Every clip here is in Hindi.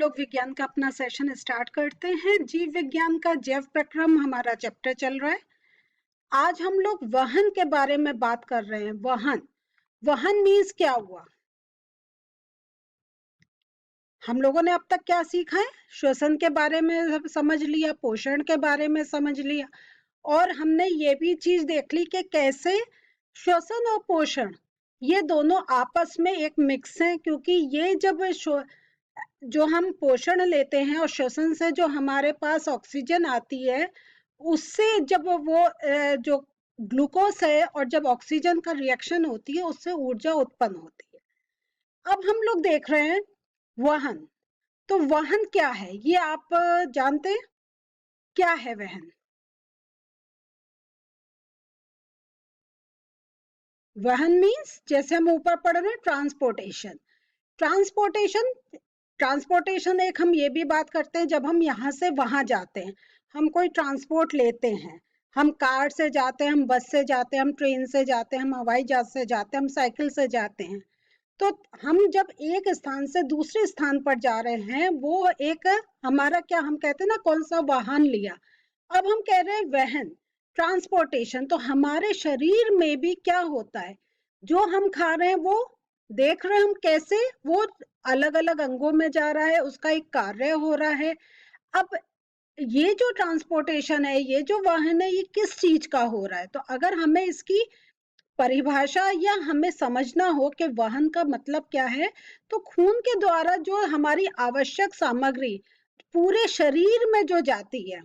लोग विज्ञान का अपना सेशन स्टार्ट करते हैं। जीव विज्ञान का जैव प्रक्रम हमारा चैप्टर चल रहा है। आज हम लोग वहन के बारे में बात कर रहे हैं। वहन मीन्स क्या हुआ? हम लोगों ने अब तक क्या सीखा है? श्वसन के बारे में समझ लिया, पोषण के बारे में समझ लिया, और हमने ये भी चीज देख ली कि कैसे श्वसन और पोषण ये दोनों आपस में एक मिक्स है, क्योंकि ये जब जो हम पोषण लेते हैं और श्वसन से जो हमारे पास ऑक्सीजन आती है, उससे जब वो जो ग्लूकोज है और जब ऑक्सीजन का रिएक्शन होती है उससे ऊर्जा उत्पन्न होती है। अब हम लोग देख रहे हैं वहन। तो वहन क्या है ये आप जानते हैं? क्या है वहन? वहन मीन्स जैसे हम ऊपर पढ़ रहे हैं ट्रांसपोर्टेशन। ट्रांसपोर्टेशन एक हम ये भी बात करते हैं जब हम यहाँ से वहां जाते हैं, हम कोई ट्रांसपोर्ट लेते हैं, हम कार से जाते हैं, हम बस से जाते हैं, हम ट्रेन से जाते हैं, हम हवाई जहाज से जाते हैं, हम साइकिल से जाते हैं। तो हम जब एक स्थान से दूसरे स्थान पर जा रहे हैं, वो एक हमारा क्या हम कहते हैं ना, कौन सा वाहन लिया। अब हम कह रहे हैं वहन, ट्रांसपोर्टेशन। तो हमारे शरीर में भी क्या होता है, जो हम खा रहे हैं वो देख रहे हैं हम कैसे वो अलग अलग अंगों में जा रहा है, उसका एक कार्य हो रहा है। अब ये जो ट्रांसपोर्टेशन है, ये जो वाहन है, ये किस चीज का हो रहा है? तो अगर हमें इसकी परिभाषा या हमें समझना हो कि वाहन का मतलब क्या है, तो खून के द्वारा जो हमारी आवश्यक सामग्री पूरे शरीर में जो जाती है,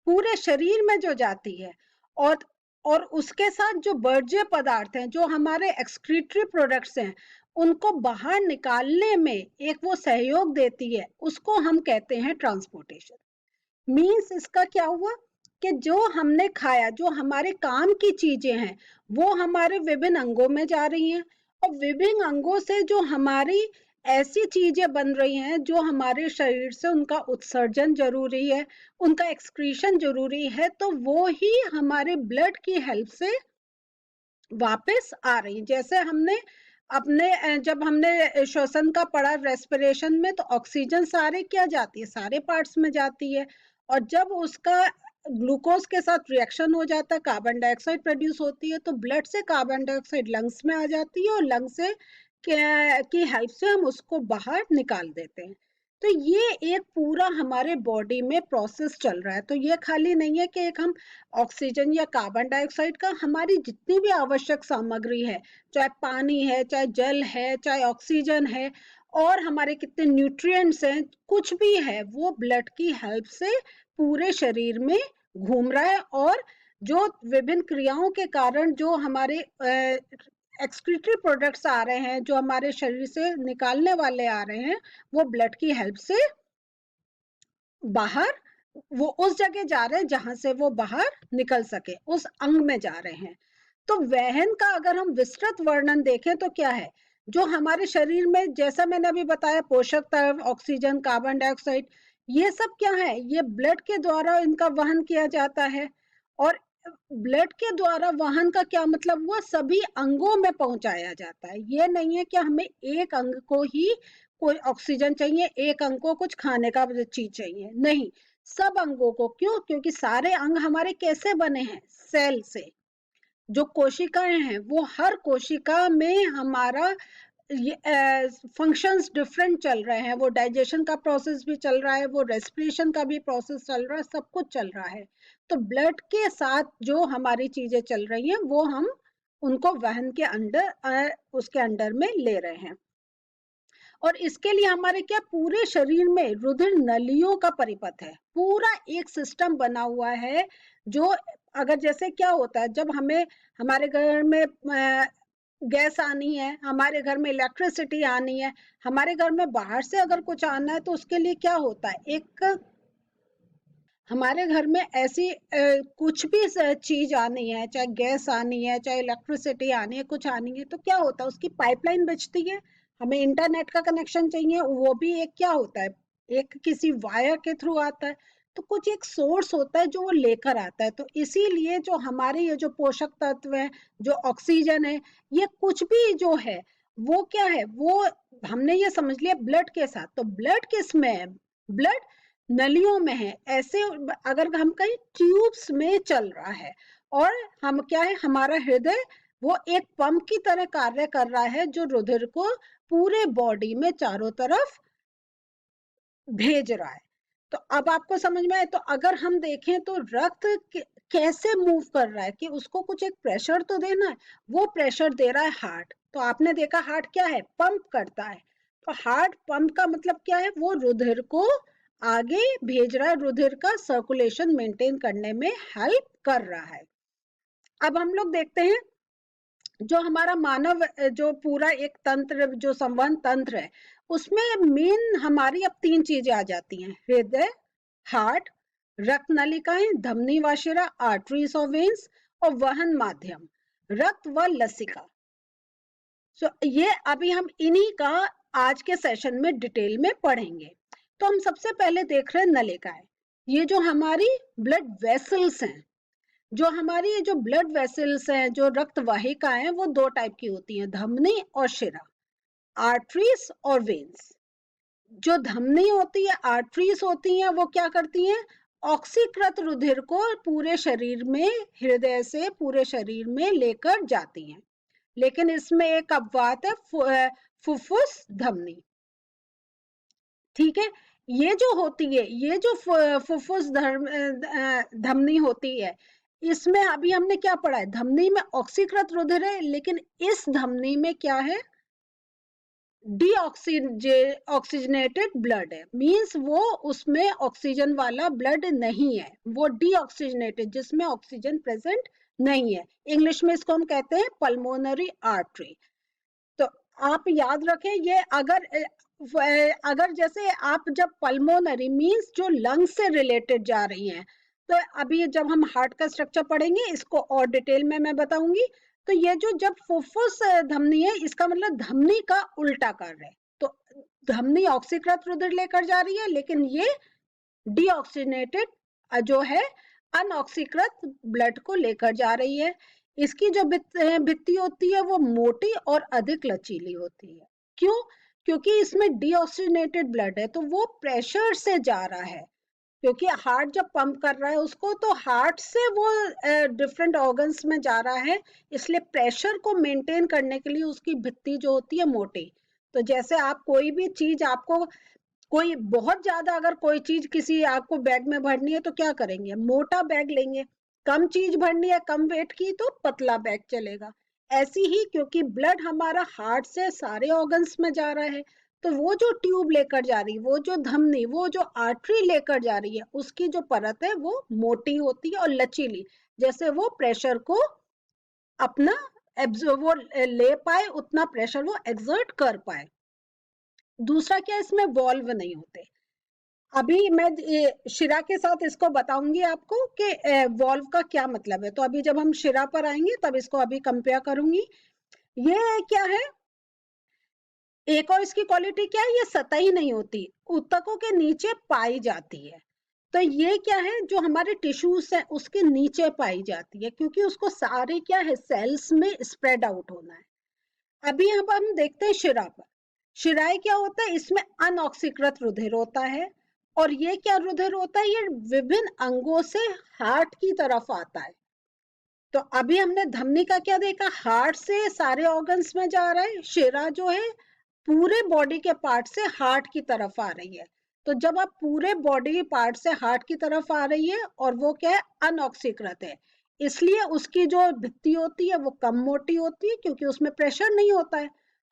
पूरे शरीर में जो जाती है, और उसके साथ जो वर्ज्य पदार्थ हैं, जो हमारे एक्सक्रीटरी प्रोडक्ट्स हैं, उनको बाहर निकालने में एक वो सहयोग देती है, उसको हम कहते हैं ट्रांसपोर्टेशन। मीन्स इसका क्या हुआ कि जो हमने खाया, जो हमारे काम की चीजें हैं, वो हमारे विभिन्न अंगों में जा रही हैं, और विभिन्न अंगों से जो हमारी ऐसी चीजें बन रही हैं जो हमारे शरीर से उनका उत्सर्जन जरूरी है, उनका एक्सक्रीशन जरूरी है, तो वो ही हमारे ब्लड की हेल्प से वापस आ रही। जैसे हमने अपने जब हमने श्वसन का पढ़ा रेस्पिरेशन में, तो ऑक्सीजन सारे क्या जाती है, सारे पार्ट्स में जाती है, और जब उसका ग्लूकोज के साथ रिएक्शन हो जाता है, कार्बन डाइऑक्साइड प्रोड्यूस होती है, तो ब्लड से कार्बन डाइऑक्साइड लंग्स में आ जाती है, और लंग्स से की हेल्प से हम उसको बाहर निकाल देते हैं। तो ये एक पूरा हमारे बॉडी में प्रोसेस चल रहा है। तो ये खाली नहीं है कि एक हम ऑक्सीजन या कार्बन डाइऑक्साइड का, हमारी जितनी भी आवश्यक सामग्री है, चाहे पानी है, चाहे जल है, चाहे ऑक्सीजन है, और हमारे कितने न्यूट्रिएंट्स हैं, कुछ भी है, वो ब्लड की हेल्प से पूरे शरीर में घूम रहा है। और जो विभिन्न क्रियाओं के कारण जो हमारे एक्सक्रीटरी प्रोडक्ट्स आ रहे हैं, जो हमारे शरीर से निकालने वाले आ रहे हैं, वो ब्लड की हेल्प से बाहर वो उस जगह जा रहे हैं जहां से वो बाहर निकल सके, उस अंग में जा रहे हैं। तो वहन का अगर हम विस्तृत वर्णन देखें तो क्या है, जो हमारे शरीर में, जैसा मैंने अभी बताया, पोषक तत्व, ऑक्सीजन, कार्बन डाइऑक्साइड, ये सब क्या है, ये ब्लड के द्वारा इनका वहन किया जाता है। और ब्लड के द्वारा वहन का क्या मतलब हुआ, सभी अंगों में पहुंचाया जाता है। ये नहीं है कि हमें एक अंग को ही कोई ऑक्सीजन चाहिए, एक अंग को कुछ खाने का चीज चाहिए, नहीं, सब अंगों को। क्यों? क्योंकि सारे अंग हमारे कैसे बने हैं, सेल से। जो कोशिकाएं हैं, वो हर कोशिका में हमारा फंक्शंस डिफरेंट चल रहे हैं, वो डाइजेशन का प्रोसेस भी चल रहा है, वो रेस्पिरेशन का भी प्रोसेस चल रहा है, सब कुछ चल रहा है। तो ब्लड के साथ जो हमारी चीजें चल रही हैं, वो हम उनको वहन के अंडर उसके अंडर में ले रहे हैं। और इसके लिए हमारे क्या पूरे शरीर में रुधिर नलियों का परिपथ है, पूरा एक सिस्टम बना हुआ है। जो अगर जैसे क्या होता है, जब हमें हमारे घर में गैस आनी है, हमारे घर में इलेक्ट्रिसिटी आनी है, हमारे घर में बाहर से अगर कुछ आना है, तो उसके लिए क्या होता है, एक हमारे घर में ऐसी कुछ भी चीज आनी है, चाहे गैस आनी है, चाहे इलेक्ट्रिसिटी आनी है, कुछ आनी है, तो क्या होता है, उसकी पाइपलाइन बिछती है। हमें इंटरनेट का कनेक्शन चाहिए, वो भी एक क्या होता है, एक किसी वायर के थ्रू आता है। तो कुछ एक सोर्स होता है जो वो लेकर आता है। तो इसीलिए जो हमारे ये जो पोषक तत्व है, जो ऑक्सीजन है, ये कुछ भी जो है, वो क्या है, वो हमने ये समझ लिया ब्लड के साथ, तो ब्लड किस में है, ब्लड नलियों में है। ऐसे अगर हम कहीं ट्यूब्स में चल रहा है और हम क्या है, हमारा हृदय वो एक पंप की तरह कार्य कर रहा है जो रुधिर को पूरे बॉडी में चारों तरफ भेज रहा है। तो अब आपको समझ में आए, तो अगर हम देखें तो रक्त कैसे मूव कर रहा है, कि उसको कुछ एक प्रेशर तो देना है, वो प्रेशर दे रहा है हार्ट। तो आपने देखा हार्ट क्या है, पंप करता है। तो हार्ट पंप का मतलब क्या है, वो रुधिर को आगे भेज रहा है, रुधिर का सर्कुलेशन मेंटेन करने में हेल्प कर रहा है। अब हम लोग देखते हैं जो हमारा मानव जो पूरा एक तंत्र, जो संवहन तंत्र है, उसमें मेन हमारी अब 3 चीजें आ जाती हैं, हृदय, हार्ट, रक्त नलिकाएं, धमनी व शिरा, आर्टरीज और वेन्स, और वहन माध्यम, रक्त व लसिका। सो ये अभी हम इन्हीं का आज के सेशन में डिटेल में पढ़ेंगे। तो हम सबसे पहले देख रहे हैं नलिकाएं। ये जो हमारी ब्लड वेसल्स हैं, जो हमारी ये जो ब्लड वेसल्स हैं, जो रक्त वाहिकाएं हैं, वो 2 टाइप की होती हैं, धमनी और शिरा, आर्टरीज और वेन्स। जो धमनी होती है, आर्टरीज होती हैं, वो क्या करती हैं, ऑक्सीकृत रुधिर को पूरे शरीर में, हृदय से पूरे शरीर में लेकर जाती हैं। लेकिन इसमें एक अपवाद है, फुफ्फुस धमनी। ठीक है, ये जो होती है, ये जो फुफ्फुस धमनी होती है, इसमें अभी हमने क्या पढ़ा है, धमनी में ऑक्सीकृत रुधिर है, लेकिन इस धमनी में क्या है, ऑक्सीजनेटेड ब्लड है, मींस वो उसमें ऑक्सीजन वाला ब्लड नहीं है, वो डीऑक्सीजनेटेड, जिसमें ऑक्सीजन प्रेजेंट नहीं है। इंग्लिश में इसको हम कहते हैं पल्मोनरी आर्टरी। तो आप याद रखें, ये अगर जैसे आप जब पल्मोनरी मींस जो लंग से रिलेटेड जा रही हैं, तो अभी जब हम हार्ट का स्ट्रक्चर पढ़ेंगे इसको और डिटेल में मैं बताऊंगी। तो ये जो जब फुफ्फुस धमनी है, इसका मतलब धमनी का उल्टा कार्य है। तो धमनी ऑक्सीकृत रुधिर लेकर जा रही है, लेकिन ये डीऑक्सीजनेटेड जो है, अनऑक्सीकृत ब्लड को लेकर जा रही है। इसकी जो भित्ति होती है वो मोटी और अधिक लचीली होती है। क्यों? क्योंकि इसमें डीऑक्सीजनेटेड ब्लड है, तो वो प्रेशर से जा रहा है, क्योंकि हार्ट जब पंप कर रहा है उसको, तो हार्ट से वो डिफरेंट ऑर्गन्स में जा रहा है, इसलिए प्रेशर को मेंटेन करने के लिए उसकी भित्ति जो होती है मोटी। तो जैसे आप कोई भी चीज, आपको कोई बहुत ज्यादा अगर कोई चीज किसी आपको बैग में भरनी है तो क्या करेंगे, मोटा बैग लेंगे। कम चीज भरनी है, कम वेट की, तो पतला बैग चलेगा। ऐसी ही, क्योंकि ब्लड हमारा हार्ट से सारे ऑर्गन्स में जा रहा है, तो वो जो ट्यूब लेकर जा रही है, वो जो धमनी, वो जो आर्टरी लेकर जा रही है, उसकी जो परत है वो मोटी होती है और लचीली, जैसे वो प्रेशर को अपना वो ले पाए, उतना प्रेशर वो एक्सर्ट कर पाए। दूसरा क्या, इसमें वॉल्व नहीं होते। अभी मैं शिरा के साथ इसको बताऊंगी आपको कि वॉल्व का क्या मतलब है। तो अभी जब हम शिरा पर आएंगे तब इसको अभी कंपेयर करूंगी। ये क्या है, एक और इसकी क्वालिटी क्या है, ये सतही नहीं होती, ऊतकों के नीचे पाई जाती है। तो ये क्या है, जो हमारे टिश्यूज है उसके नीचे पाई जाती है, क्योंकि उसको सारे क्या है, सेल्स में स्प्रेड आउट होना है। अभी अब हम देखते हैं शिरा पर। शिराएं क्या होता है, इसमें अनऑक्सीकृत रुधिर होता है, और ये क्या रुधिर होता है, ये विभिन्न अंगों से हार्ट की तरफ आता है। तो अभी हमने धमनी का क्या देखा, हार्ट से सारे ऑर्गन्स में जा रहा है, शिरा जो है पूरे बॉडी के पार्ट से हार्ट की तरफ आ रही है। तो जब आप पूरे बॉडी पार्ट से हार्ट की तरफ आ रही है, और वो क्या है, अनऑक्सीकृत है, इसलिए उसकी जो भित्ति होती है वो कम मोटी होती है, क्योंकि उसमें प्रेशर नहीं होता है।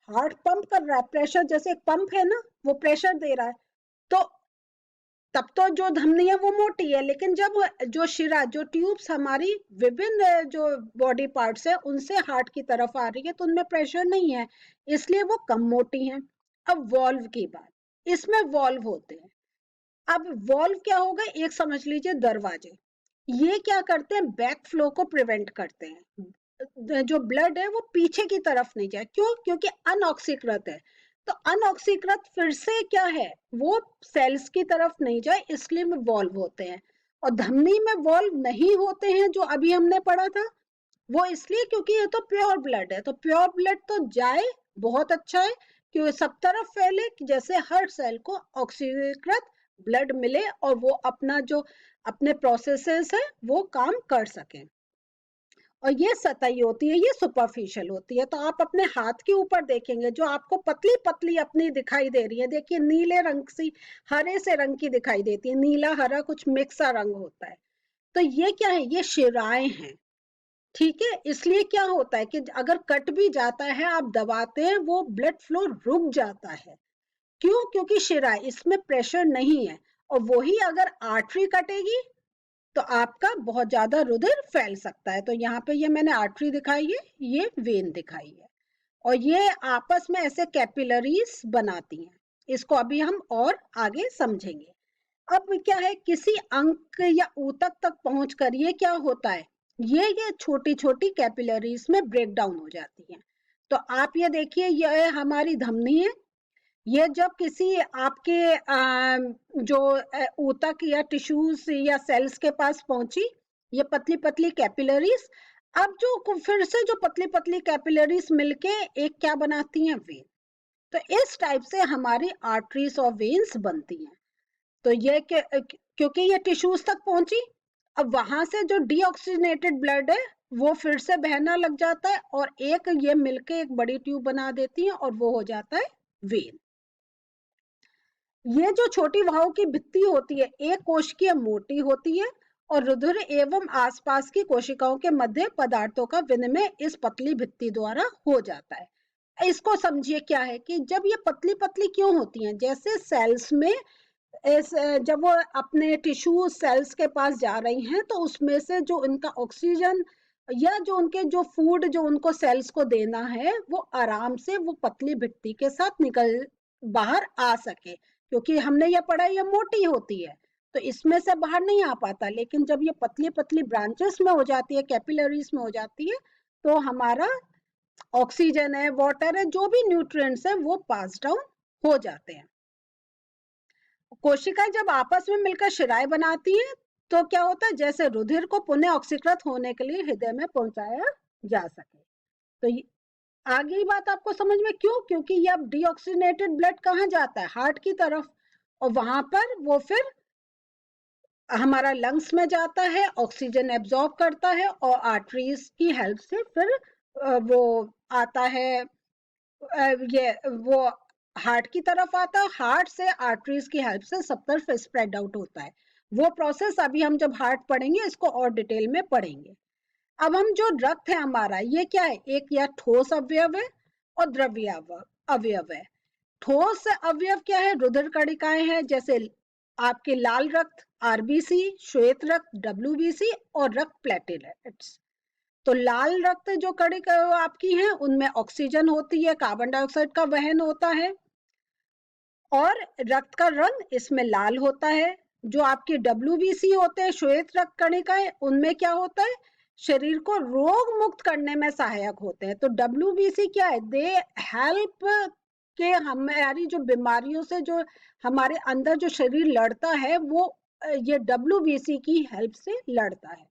हार्ट पंप कर रहा है, प्रेशर, जैसे एक पंप है ना, वो प्रेशर दे रहा है, तो तब तो जो धमनी है वो मोटी है। लेकिन जब जो शिरा, जो ट्यूब्स हमारी विभिन्न जो बॉडी पार्ट्स है उनसे हार्ट की तरफ आ रही है, तो उनमें प्रेशर नहीं है, इसलिए वो कम मोटी है। अब वॉल्व की बात, इसमें वॉल्व होते हैं। अब वॉल्व क्या होगा, एक समझ लीजिए दरवाजे, ये क्या करते हैं, बैक फ्लो को प्रिवेंट करते हैं, जो ब्लड है वो पीछे की तरफ नहीं जाए। क्यों? क्योंकि अनऑक्सीकृत है। तो अनऑक्सीकृत फिर से क्या है, वो सेल्स की तरफ नहीं जाए, इसलिए में वॉल्व होते हैं। और धमनी में वॉल्व नहीं होते हैं, जो अभी हमने पढ़ा था, वो इसलिए क्योंकि ये तो प्योर ब्लड है, तो प्योर ब्लड तो जाए बहुत अच्छा है कि वो सब तरफ फैले, जैसे हर सेल को ऑक्सीकृत ब्लड मिले और वो अपना जो अपने प्रोसेसेस है वो काम कर सके। और ये सतही होती है, ये सुपरफिशियल होती है। तो आप अपने हाथ के ऊपर देखेंगे, जो आपको पतली पतली अपनी दिखाई दे रही है, देखिए नीले रंग सी, हरे से रंग की दिखाई देती है, नीला हरा कुछ मिक्स सा रंग होता है। तो ये क्या है, ये शिराएं हैं। ठीक है, इसलिए क्या होता है कि अगर कट भी जाता है, आप दबाते हैं, वो ब्लड फ्लो रुक जाता है। क्यों? क्योंकि शिरा, इसमें प्रेशर नहीं है। और वही अगर आर्टरी कटेगी तो आपका बहुत ज्यादा रुधिर फैल सकता है। तो यहाँ पे ये मैंने आर्टरी दिखाई है, ये वेन दिखाई है, और ये आपस में ऐसे कैपिलरीज बनाती हैं। इसको अभी हम और आगे समझेंगे। अब क्या है, किसी अंक या ऊतक तक पहुंचकर ये क्या होता है, ये छोटी छोटी कैपिलरीज में ब्रेक डाउन हो जाती हैं। तो आप ये देखिए, ये हमारी धमनी है। ये जब किसी आपके जो ऊतक या टिश्यूज या सेल्स के पास पहुंची, ये पतली पतली कैपिलरीज, अब जो फिर से जो पतली पतली कैपिलरीज मिलके एक क्या बनाती हैं, वेन। तो इस टाइप से हमारी आर्टरीज और वेन्स बनती हैं। तो ये क्योंकि ये टिश्यूज तक पहुंची, अब वहां से जो डीऑक्सीजनेटेड ब्लड है वो फिर से बहना लग जाता है, और एक ये मिलके एक बड़ी ट्यूब बना देती है, और वो हो जाता है वेन। ये जो छोटी वाहों की भित्ति होती है, एक कोशिकीय मोटी होती है, और रुधिर एवं आसपास की कोशिकाओं के मध्य पदार्थों का विनिमय इस पतली भित्ति द्वारा हो जाता है। इसको समझिए, क्या है कि जब ये पतली पतली क्यों होती हैं, जैसे सेल्स में जब वो अपने टिश्यू सेल्स के पास जा रही हैं, तो उसमें से जो इनका ऑक्सीजन या जो उनके जो फूड जो उनको सेल्स को देना है, वो आराम से वो पतली भित्ति के साथ निकल बाहर आ सके। क्योंकि हमने ये पढ़ा, ये मोटी होती है, तो इसमें से बाहर नहीं आ पाता। लेकिन जब ये पतली पतली ब्रांचेस में हो जाती है, कैपिलरीज में हो जाती है, तो हमारा ऑक्सीजन है, वाटर है, जो भी न्यूट्रिएंट्स है, वो पास डाउन हो जाते हैं। कोशिकाएं जब आपस में मिलकर शिराएं बनाती हैं, तो क्या होता है, जैसे रुधिर को पुनः ऑक्सीकृत होने के लिए हृदय में पहुंचाया जा सके। तो आगे ही बात आपको समझ में, क्यों? क्योंकि ये अब डीऑक्सीजनेटेड ब्लड कहाँ जाता है, हार्ट की तरफ, और वहां पर वो फिर हमारा लंग्स में जाता है, ऑक्सीजन एब्जॉर्ब करता है, और आर्टरीज की हेल्प से फिर वो आता है, ये वो हार्ट की तरफ आता है, हार्ट से आर्टरीज की हेल्प से सब तरफ स्प्रेड आउट होता है। वो प्रोसेस अभी हम जब हार्ट पढ़ेंगे, इसको और डिटेल में पढ़ेंगे। अब हम जो रक्त है हमारा, ये क्या है, एक या ठोस अवयव है और द्रव्य अवयव है। ठोस अवयव क्या है, रुधिर कणिकाएं हैं, जैसे आपके लाल रक्त आरबीसी, श्वेत रक्त डब्ल्यूबीसी, और रक्त प्लेटलेट्स। तो लाल रक्त जो कणिका आपकी हैं, उनमें ऑक्सीजन होती है, कार्बन डाइऑक्साइड का वहन होता है, और रक्त का रंग इसमें लाल होता है। जो आपके डब्ल्यूबीसी होते हैं, श्वेत रक्त कणिकाएं, उनमें क्या होता है, शरीर को रोग मुक्त करने में सहायक होते हैं। तो डब्ल्यूबीसी क्या है, दे हेल्प के हमारी जो बीमारियों से जो हमारे अंदर जो शरीर लड़ता है, वो ये डब्ल्यूबीसी की हेल्प से लड़ता है।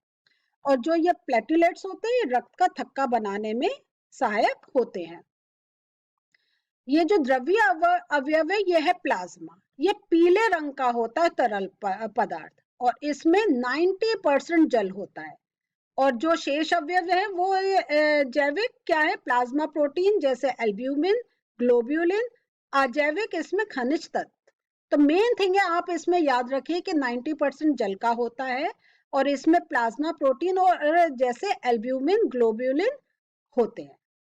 और जो ये प्लेटलेट्स होते हैं, रक्त का थक्का बनाने में सहायक होते हैं। ये जो द्रव्य अवयव है, ये है प्लाज्मा। ये पीले रंग का होता है तरल पदार्थ, और इसमें 90% जल होता है। और जो शेष अवयव है, वो जैविक क्या है, प्लाज्मा प्रोटीन, जैसे एल्ब्यूमिन, ग्लोब्यूलिन, अजैविक इसमें खनिज तत्व। तो मेन थिंग है, आप इसमें याद रखिए कि 90% जल का होता है, और इसमें प्लाज्मा प्रोटीन और जैसे एल्ब्यूमिन, ग्लोब्यूलिन होते हैं।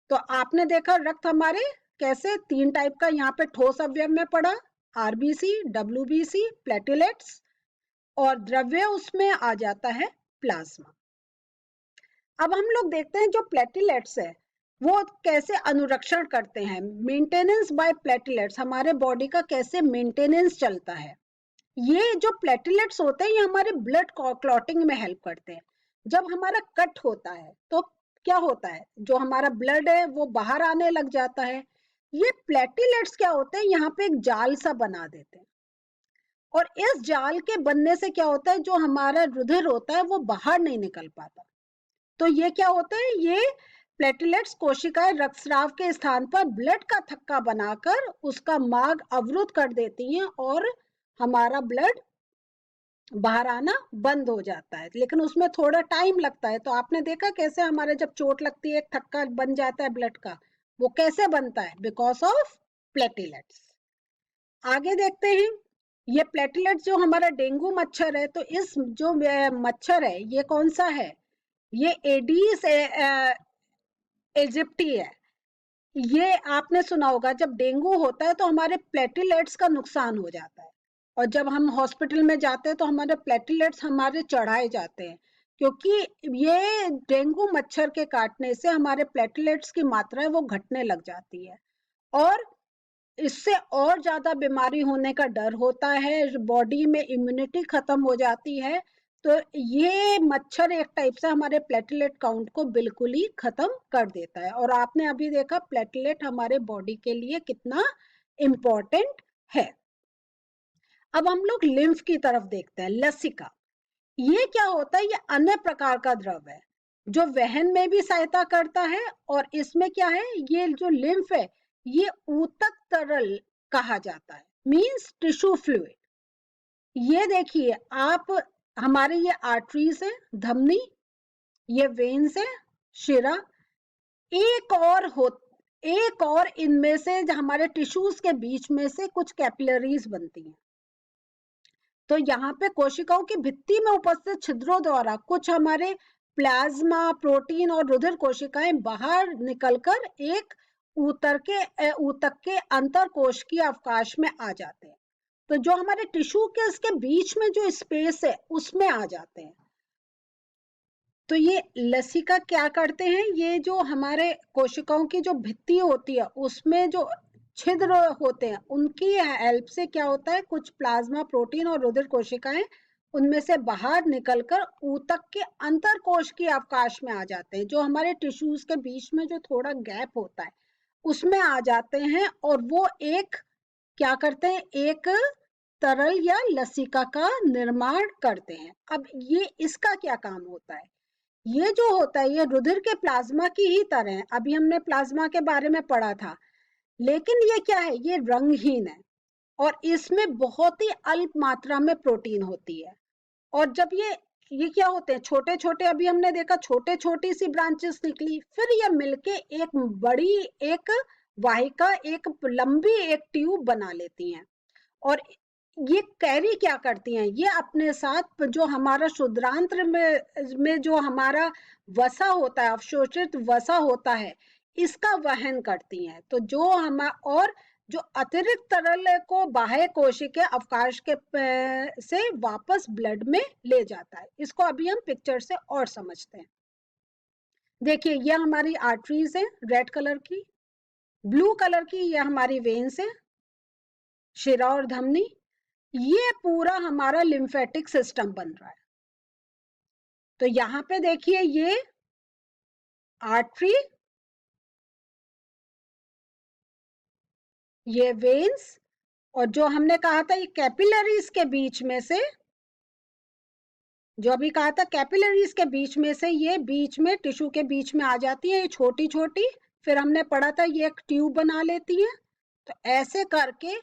तो आपने देखा रक्त हमारे कैसे 3 टाइप का यहाँ पे ठोस अवयव में पड़ा, आरबीसी, डब्ल्यूबीसी, प्लेटलेट्स, और द्रव्य उसमें आ जाता है प्लाज्मा। अब हम लोग देखते हैं जो प्लेटलेट्स है, वो कैसे अनुरक्षण करते हैं। मेंटेनेंस बाय प्लेटलेट्स, हमारे बॉडी का कैसे मेंटेनेंस चलता है। ये जो प्लेटलेट्स होते हैं, ये हमारे ब्लड क्लॉटिंग में हेल्प करते हैं। जब हमारा कट होता है, तो क्या होता है, जो हमारा ब्लड है वो बाहर आने लग जाता है। ये प्लेटलेट्स क्या होते हैं, यहाँ पे एक जाल सा बना देते हैं, और इस जाल के बनने से क्या होता है, जो हमारा रुधिर होता है वो बाहर नहीं निकल पाता। तो ये क्या होता है, ये प्लेटलेट्स कोशिकाएं रक्तस्राव के स्थान पर ब्लड का थक्का बनाकर उसका मार्ग अवरुद्ध कर देती हैं और हमारा ब्लड बाहर आना बंद हो जाता है, लेकिन उसमें थोड़ा टाइम लगता है। तो आपने देखा कैसे हमारे जब चोट लगती है एक थक्का बन जाता है ब्लड का, वो कैसे बनता है? Because of platelets. आगे देखते हैं, ये प्लेटलेट्स जो हमारा डेंगू मच्छर है, तो इस जो मच्छर है ये कौन सा है? ये एडीज इजिप्टी है। ये आपने सुना होगा, जब डेंगू होता है तो हमारे प्लेटलेट्स का नुकसान हो जाता है, और जब हम हॉस्पिटल में जाते हैं तो हमारे प्लेटलेट्स हमारे चढ़ाए जाते हैं, क्योंकि ये डेंगू मच्छर के काटने से हमारे प्लेटलेट्स की मात्रा है वो घटने लग जाती है, और इससे और ज्यादा बीमारी होने का डर होता है, बॉडी में इम्यूनिटी खत्म हो जाती है। तो ये मच्छर एक टाइप से हमारे प्लेटलेट काउंट को बिल्कुल ही खत्म कर देता है, और आपने अभी देखा प्लेटलेट हमारे बॉडी के लिए कितना इम्पोर्टेंट है। अब हम लोग लिम्फ की तरफ देखते हैं, लसिका। ये क्या होता है? ये अन्य प्रकार का द्रव है जो वहन में भी सहायता करता है, और इसमें क्या है, ये जो लिम्फ है ये ऊतक तरल कहा जाता है, मींस टिश्यू फ्लूइड। ये देखिए आप, हमारे ये आर्टरीज है, धमनी, ये वेन्स है, शिरा, एक और इनमें से हमारे टिश्यूज के बीच में से कुछ कैपिलरीज बनती हैं। तो यहाँ पे कोशिकाओं की भित्ति में उपस्थित छिद्रों द्वारा कुछ हमारे प्लाज्मा, प्रोटीन और रुधिर कोशिकाएं बाहर निकलकर एक ऊतक के अंतर कोशिकीय अवकाश में आ जाते हैं। तो जो हमारे टिश्यू के इसके बीच में जो स्पेस है उसमें आ जाते हैं। तो ये लसिका क्या करते हैं, ये जो हमारे कोशिकाओं की जो भित्ति होती है उसमें जो छिद्र होते हैं उनकी हेल्प से क्या होता है, कुछ प्लाज्मा, प्रोटीन और रुधिर कोशिकाएं उनमें से बाहर निकलकर ऊतक के अंतर कोशिकीय अवकाश में आ जाते हैं, जो हमारे टिश्यूज के बीच में जो थोड़ा गैप होता है उसमें आ जाते हैं, और वो एक क्या करते हैं, एक तरल या लसिका का निर्माण करते हैं। अब ये इसका क्या काम होता है? ये जो होता है ये रुधिर के प्लाज्मा की ही तरह है, अभी हमने प्लाज्मा के बारे में पढ़ा था, लेकिन ये क्या है, ये रंगहीन है और इसमें बहुत ही अल्प मात्रा में प्रोटीन होती है। और जब ये क्या होते हैं, छोटे छोटे, अभी हमने देखा छोटे छोटी सी ब्रांचेस निकली, फिर ये मिलके एक बड़ी, एक वाहिका, एक लंबी एक ट्यूब बना लेती हैं, और ये कैरी क्या करती हैं, ये अपने साथ जो हमारा शुद्रांत्र में जो हमारा वसा होता है, अवशोषित वसा होता है, इसका वहन करती हैं। तो जो हम और जो अतिरिक्त तरल को बाह्य कोशिकीय अवकाश के से वापस ब्लड में ले जाता है। इसको अभी हम पिक्चर से और समझते हैं। देखिए ये हमारी आर्टरीज है रेड कलर की, ब्लू कलर की ये हमारी वेन्स है, शिरा और धमनी, ये पूरा हमारा लिम्फेटिक सिस्टम बन रहा है। तो यहाँ पे देखिए ये आर्टरी, ये वेन्स, और जो हमने कहा था ये कैपिलरीज के बीच में से, जो अभी कहा था कैपिलरीज के बीच में से ये बीच में टिश्यू के बीच में आ जाती है, ये छोटी छोटी, फिर हमने पढ़ा था ये एक ट्यूब बना लेती है। तो ऐसे करके,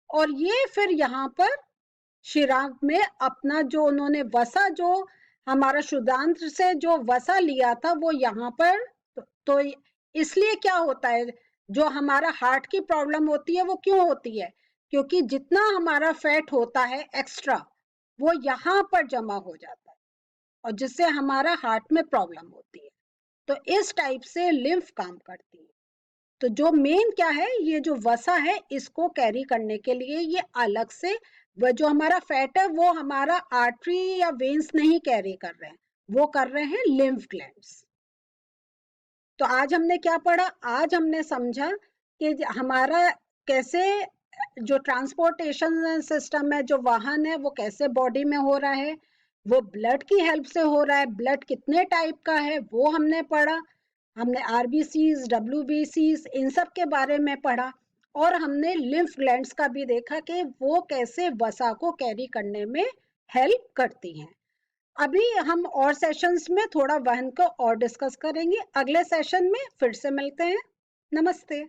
और ये फिर यहाँ पर शिरा में अपना जो उन्होंने वसा, जो हमारा शुद्धांत्र से जो वसा लिया था वो यहाँ पर, तो इसलिए क्या होता है, जो हमारा हार्ट की प्रॉब्लम होती है वो क्यों होती है, क्योंकि जितना हमारा फैट होता है एक्स्ट्रा वो यहाँ पर जमा हो जाता है, और जिससे हमारा हार्ट में प्रॉब्लम होती है। तो इस टाइप से लिम्फ काम करती है। तो जो मेन क्या है, ये जो वसा है इसको कैरी करने के लिए ये अलग से, वो जो हमारा फैट है वो हमारा आर्टरी या वेन्स नहीं कैरी कर रहे हैं, वो कर रहे हैं लिम्फ ग्लैंड्स। तो आज हमने क्या पढ़ा, आज हमने समझा कि हमारा कैसे जो ट्रांसपोर्टेशन सिस्टम है, जो वाहन है, वो कैसे बॉडी में हो रहा है, वो ब्लड की हेल्प से हो रहा है। ब्लड कितने टाइप का है वो हमने पढ़ा, हमने आरबीसीज, डब्ल्यूबीसीज, इन सब के बारे में पढ़ा, और हमने लिम्फ ग्लैंड्स का भी देखा कि वो कैसे वसा को कैरी करने में हेल्प करती हैं। अभी हम और सेशंस में थोड़ा वहन को और डिस्कस करेंगे। अगले सेशन में फिर से मिलते हैं। नमस्ते।